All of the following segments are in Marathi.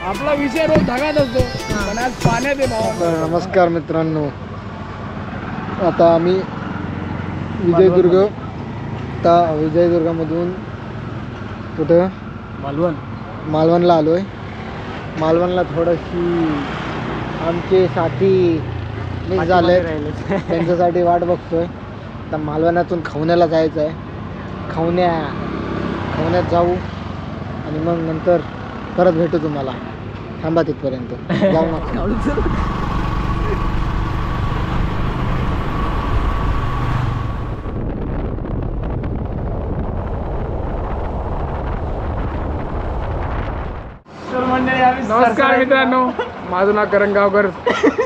आपला विषय रोज ढगात असतो पण आज पाण्यात आहे भावा. नमस्कार मित्रांनो, आता आम्ही विजयदुर्गामधून कुठं मालवणला आलोय. मालवणला थोडीशी आमचे साथी मिस झाले, त्यांच्यासाठी वाट बघतोय. आता मालवणातून खवण्याला जायचं आहे. खवण्यात जाऊ आणि मग नंतर परत भेटू तुम्हाला. थांबा तिथपर्यंत, जाऊ नका. नमस्कार मित्रांनो, माझं नाव करण गावकर.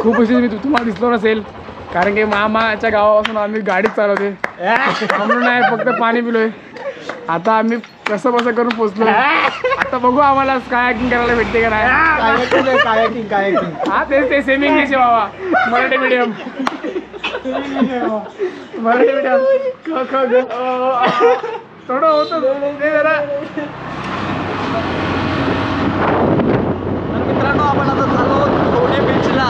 खूप उशीर मी तुम्हाला दिसलो नसेल, कारण की मामाच्या गावापासून आम्ही गाडीच चालवते. म्हणून नाही, फक्त पाणी पिलोय. आता आम्ही कसं बसं करून पोचलो. आता बघू आम्हाला कायाकिंग करायला भेटते का नाही. कायाकिंग हा ते सेमी इंग्लिश आहे बाबा. मराठी मीडियम थोडं होतं ते जरा. मित्रांनो, आपण आता चाललो खवणे बीचला.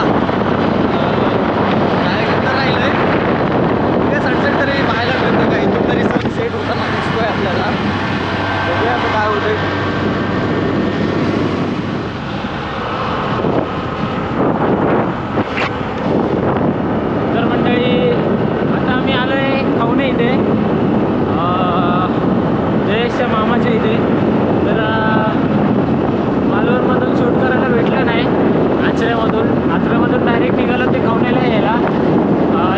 राहिलंय ते सनसेट तरी पाहायला मिळतं का? इथून तरी सनसेट होताना दिसतोय आपल्याला. बघूया आता काय होतंय. तर मंडळी, आता आम्ही आलोय खवणे इथे, जयेशच्या मामाच्या इथे. तर मालवणमधून शूट करायला भेटलं नाही. आचऱ्यामधून डायरेक्ट निघालो ते खवण्याला यायला.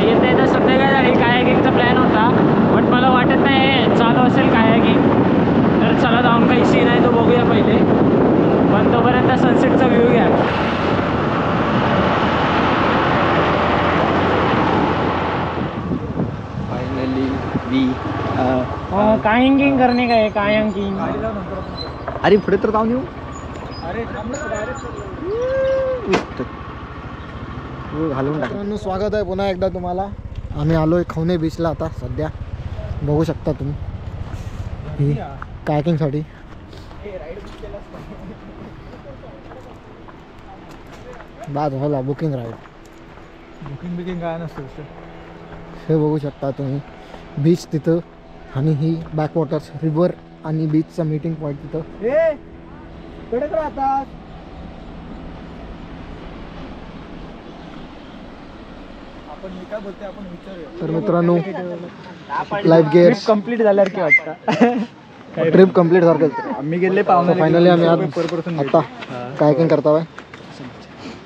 येता येता संध्याकाळ झाली. कायाकिंगचा प्लॅन होता, बट मला वाटत नाही चालू असेल कायाकिंग. तर चला जाऊन काही सीन आहे तो बघूया पहिले, पण तोपर्यंत सनसेटचा व्ह्यू घ्या. फायनली मी कायांकिंग करणे काय कायांकिंग. अरे पुढे तर जाऊन येऊ. घालून मित्रांनो, स्वागत आहे पुन्हा एकदा तुम्हाला. आम्ही आलोय खवणे बीचला आता सध्या. बघू शकता तुम्ही ही कायाकिंगसाठी. बाद होला बुकिंग राईड. बुकिंग काय नसतं हे बघू शकता तुम्ही. बीच तिथं आणि ही बॅकवॉटर्स, रिव्हर आणि बीचचा मीटिंग पॉईंट तिथं. कडक राहतात. तर मित्रांनो, लाईफ गिअर कंप्लीट झाल्यावर की वाटतं. ट्रिप कंप्लीट सारखं आम्ही गेले पाहुणे. फायनली आम्ही आज आता कायाकिंग करताय.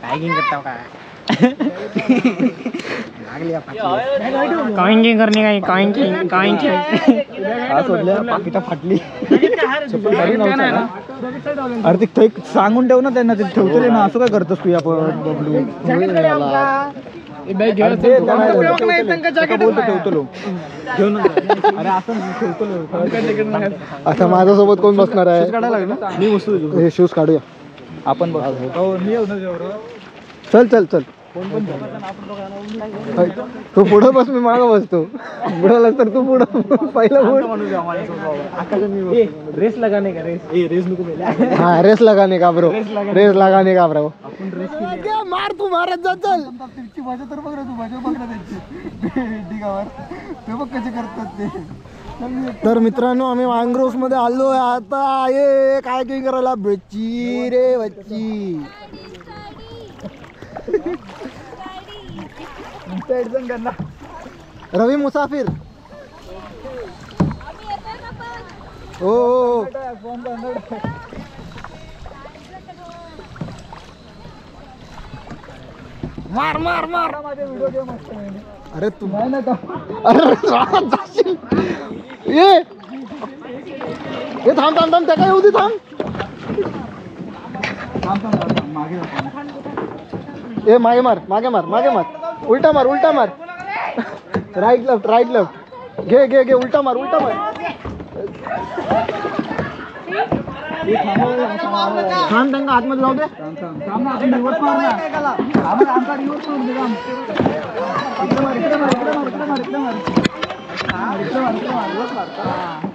कायांकिंग करता काय कायांकिंग करणे काय कायांकिंग पाकिटा फाटली. अरे ते सांगून ठेव ना त्यांना, ते ठेवतले ना. असं काय करतोस तू? आपण बबलू ठेवतो घेऊन. अरे असं ठेवतो. आता माझ्यासोबत कोण बसणार आहे? काढायला लागलं मी वस्तू. हे शूज काढूया आपण. चल चल चल. तू पुढं बस, मी मागं बसतो. बुडाला तर तू पुढं पहिला. रेस लगाने का रेस नको. हाँ रेस लगाने का ब्रो, रेस लगाने का ब्रो. मार तू मारत जा. चल भाषा तर बघ रे, तू भाषा बघ ना त्यांची ढिगावर. ते बघ कसे करतात ते. तर मित्रांनो, आम्ही मँग्रोव्स मध्ये आलोय आता. ये काय काय करायला बच्ची रे बच्ची. रवी मुसाफिर. ओ मार मार मार. अरे तू नाही ना. अरे ये थांब थांब थांब. त्या काय येऊ दे. थांब. ए मागे मार, मागे मार, मागे मार. उलटा मार, उलटा मार. Right left, right left. घे घे घे उलटा मार उलटा मार थांब त्यांना आतमध्ये जाऊ दे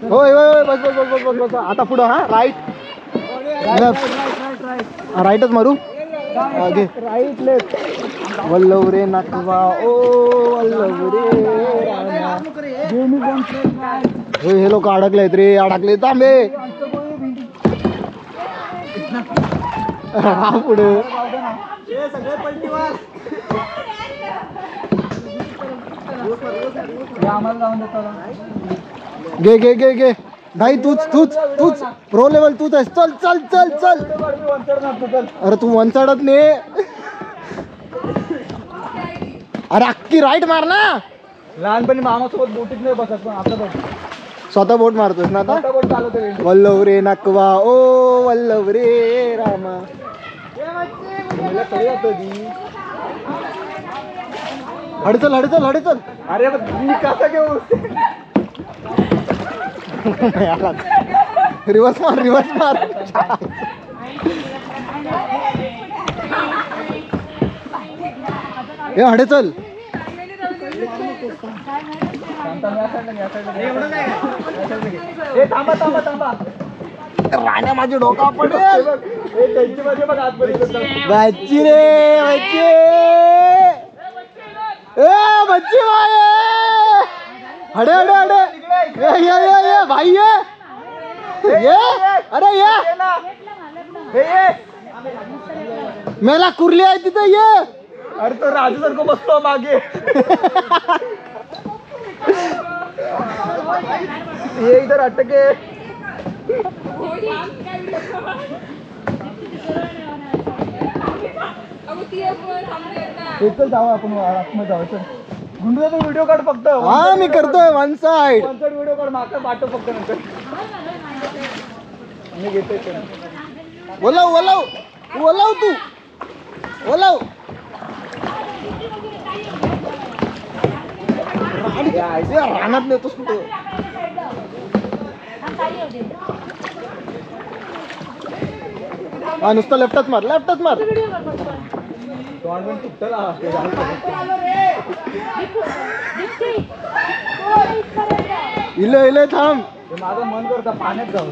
होय होय बस बस बस बस बस आता पुढं हा राईट राईटच मारू घे राईट लेफ्ट वल्लव रे नाकवा ओ वल्लव रे हे लोक अडकलेत रे अडकले तांबे हा पुढे घे घे घे घे भाई तूच तूच तूच प्रो लेवल तूच आहेस चल चल चल चल अरे तू वन चढत नाही अरे अख्खी राईट मार ना लहानपणी मामासोबत बोटीत नाही बसत पण आता बघ स्वतः बोट मारतोस ना आता बोट चालवतो वल्लव रे नकवा ओ वल्लव रे रामा हडचल हडचल हडचल अरे मी कसा घेऊ रिवर्स मार रिवर्स मार हे हडचल राण्या माझी डोका पडेल बच्ची रे बच्ची ए बच्ची हडे हडे हडे ये भाई ये अरे ये मेला कुर्ली आहे तिथे ये अरे तो राजू सारखं बसतो मागे ये इधर अटके चल जाऊ आपण आतमध्ये जाऊ चल गुंडू तू व्हिडिओ काढ फक्त हा मी करतोय वन साइड व्हिडिओ काढ मागचा पाठव फक्त नंतर मी घेतोय बोलाव बोलाव बोलाव तू बोलाव रानात नेतोस कुठे हा नुसतं लेफ्टच मार लेफ्टच मार इले इले थांब माझं मन करता पाण्यात जाऊ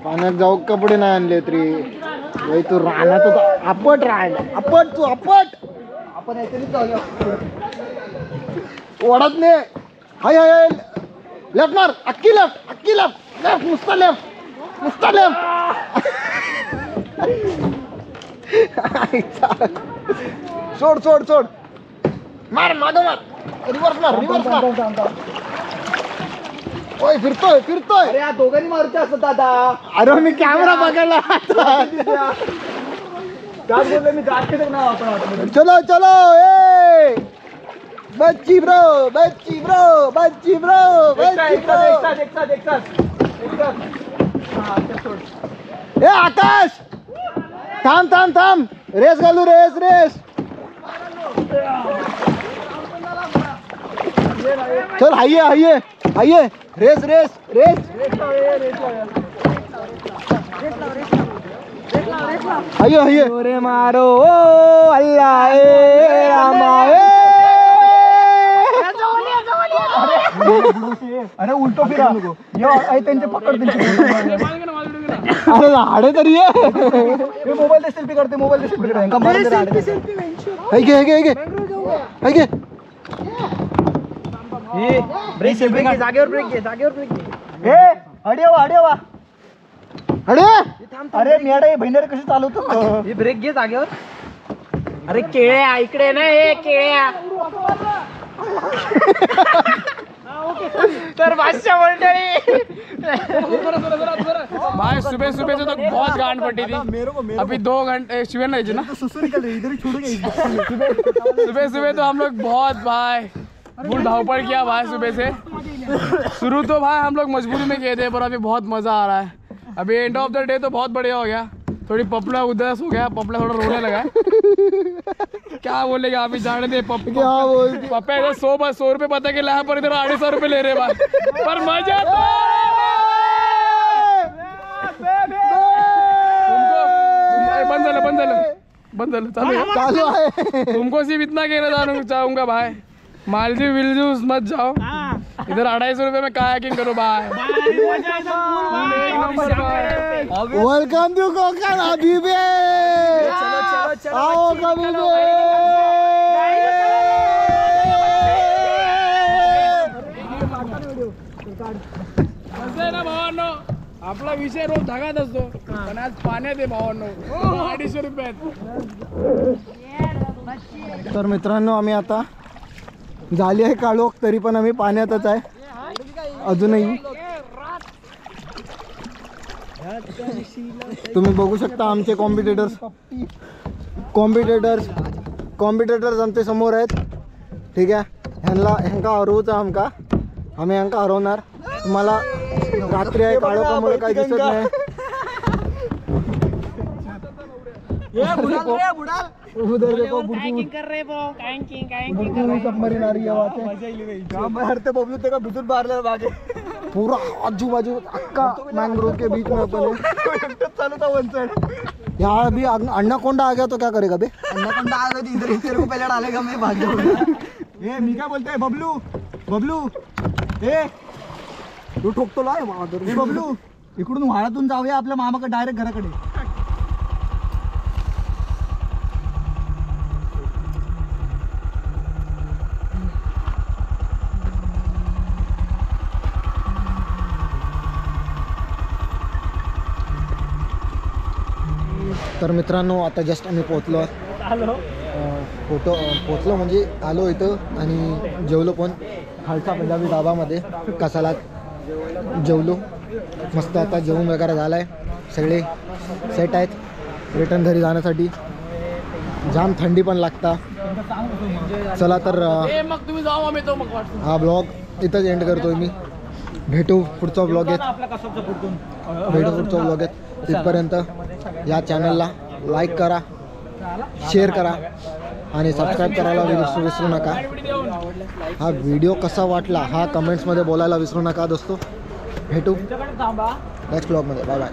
पाण्यात जाऊ कपडे नाही आणले तरी तू राहण्यात होता आपट राहायला आपट तू आपट आपण याच्याने जाऊया ओढत नाही हाय हाय लेफ्ट मार अक्की लेफ्ट लेफ्ट नुसता लेफ्ट सोड सोड सोड मार मागं मार रिवर्स मार ओय फिरतोय अरे या दोघांनी मारूचे असत दादा अरे मी कॅमेरा बघायला मी चलो चलो ए बच्ची ब्रो ए आकाश थांब रेस घालू रेस चल हाइये रेस हाइये रे मारो ओ अल्लाह ए रामा अरे उलटो फिरा त्यांचे पकड अरे हाडे तरी मोबाईल ते सेल्फी करते जागेवर ब्रेक घे अरे मेडा बहिणी कशी चालवतो ब्रेक घे जागेवर अरे केळ्या इकडे ना हे केळ्या तर भाषा मंडळी भाई सुबह से तो बहुत गांड फटी थी अभी 2 घंटे शिविर नहीं ना सुबह तो हम लोग बहुत भाई फुल धावपड़ किया भाई सुबह से शुरू तो भाई हम लोग मजबूरी में किए थे पर अभी बहुत मज़ा आ रहा है अभी एंड ऑफ द डे तो बहुत बढ़िया हो गया थोड़ी पपला उदास हो गया, पपला थोड़ा रोने लगा। क्या बोलेगा अभी, जाने दे। क्या बोलती? पप्पा इधर 100 रुपये पता के लाया, पर इधर 250 रुपये ले रहे बा, पर मजा तो बंद झालं चालू आहे? चालू आहे। तुमको सिर्फ इतना कहना जानू चाहूंगा भाई, मालदीव विलजूस मत जाओ, इधर 250 रुपये में कायाकिंग करो भाई। एक नंबर भाई। वेलकम टू कोकण हबीबी, आओ कभी कसं आहे ना भावांनो, आपला विषय रोज ढगात असतो, पण आज पाण्यात आहे भावांनो, 250 रुपयात। तर मित्रांनो, आम्ही आता झाली आहे काळोख, तरी पण आम्ही पाण्यातच आहे अजूनही। तुम्ही बघू शकता आमचे कॉम्पिटिटर्स आमच्या समोर आहेत, ठीक आहे। ह्यांका हरवूच आमका, आम्ही ह्यांका हरवणार। तुम्हाला रात्री आहे, काळोखामुळे काही दिसत नाही। उधर देखो सबमरीन आ रही है, वहाँ से बबलू तेरा भीतर बाहर ले बागे पूरा आजू बाजू अक्का मैंग्रोव के बीच में अपन चालू था वन साइड। यहाँ अभी अन्नाकोंडा आ गया तो क्या करेगा बे? अन्नाकोंडा आ गया तो इधर ही तेरे को पहले डालेगा, मैं भाग जाऊंगा। ए मी क्या बोलते हैं बबलू ए तू ठोकतो लाय बहादूर। ए बबलू, इकडून व्हाळातून जाऊया आपल्या मामाकडे डायरेक्ट घराकडे। तर मित्रांनो, आता जस्ट आम्ही पोचलो म्हणजे आलो इथं आणि जेवलो पण खालचा पंजाबी ढाबामध्ये कसालात जेवलो मस्त। आता जेवण वगैरे झालं आहे, सगळे सेट आहेत रिटर्न घरी जाण्यासाठी। जाम थंडी पण लागता। चला तर मग तुम्ही जाऊ, आम्ही तो मग हा ब्लॉग इथंच एंड करतोय मी। भेटू पुढचा ब्लॉग आहेत, तिथपर्यंत या चॅनलला लाईक करा, शेअर करा आणि सबस्क्राईब करायला विसरू नका। हा व्हिडिओ कसा वाटला हा कमेंट्समध्ये बोलायला विसरू नका दोस्तो। भेटू नेक्स्ट ब्लॉगमध्ये, बाय बाय।